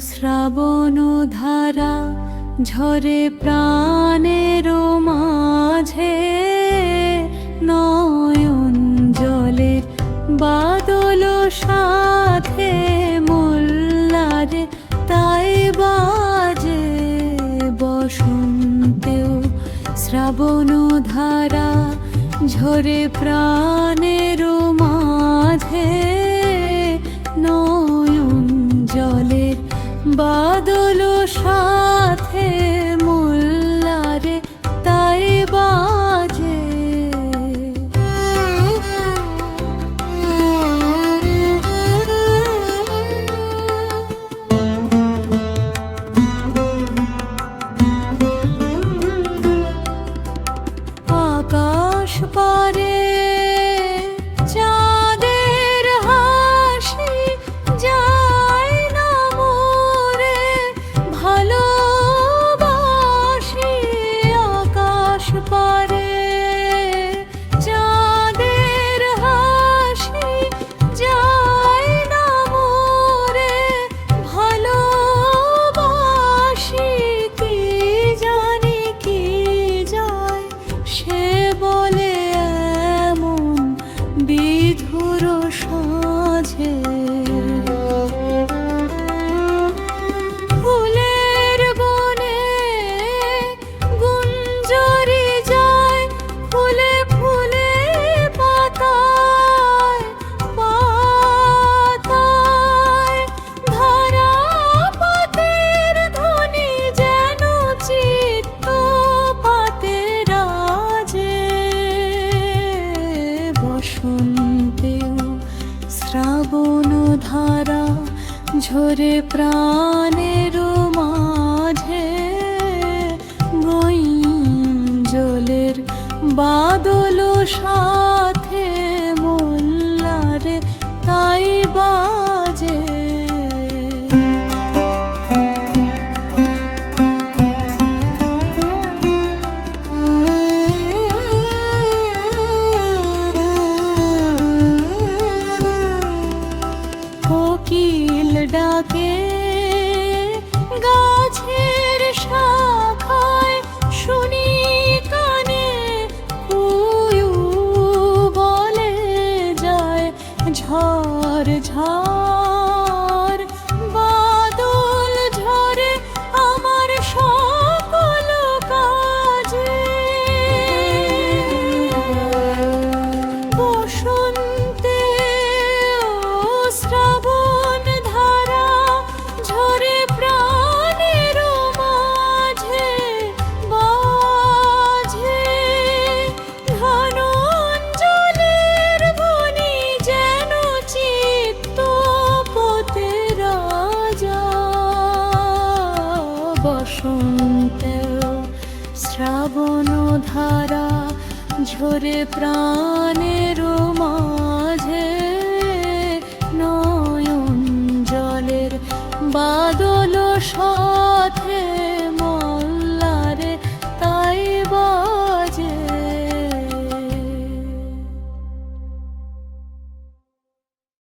শ্রাবণ ধারা ঝরে প্রাণের মাঝে, নয়ন জলের বাদল সাথে মোল্লারে তাই বাজে বসন্তেও। শ্রাবণ ধারা ঝরে প্রাণের মাঝে, নয়ন জলের বাদল সাথে মোল্লারে তাই বাজে। আকাশ পারে চাঁদের হাসি যায় না মোরে ভালোবাসি। আকাশ পারে চাঁদের হাসি যায় না মোরে ভালোবাসি। কি জানি কি যায় সে বলে এমন বিধুর সাঁঝে। ফুলের বনে গুঞ্জরি যায়, ফুলে ফুলে পাতায় পাতায়। ধারা পাতের ধ্বনি যেন চিত্ত পাতে রাজে বসন্তেও। শ্রাবণ ধারা ঝরে প্রাণের মাঝে, জলের বাদল সাথে মোল্লারে তাই বাজে। কোকিল ডাকে গাছের শাখায়, শুনি কানে কুয়ু বলে যায়। ঝড় ঝড় বাদল ঝরে আমার সকল কাজে। বসন্তে ও শ্রাবণ ধারা ঝরে প্রাণের মাঝে বাজে। ধনঞ্জলের ধ্বনি যেন চিত্ত পথে রাজা বসন্তেও। শ্রাবণ ধারা ঝরে প্রাণের মাঝে, নয়ন জলের বাদল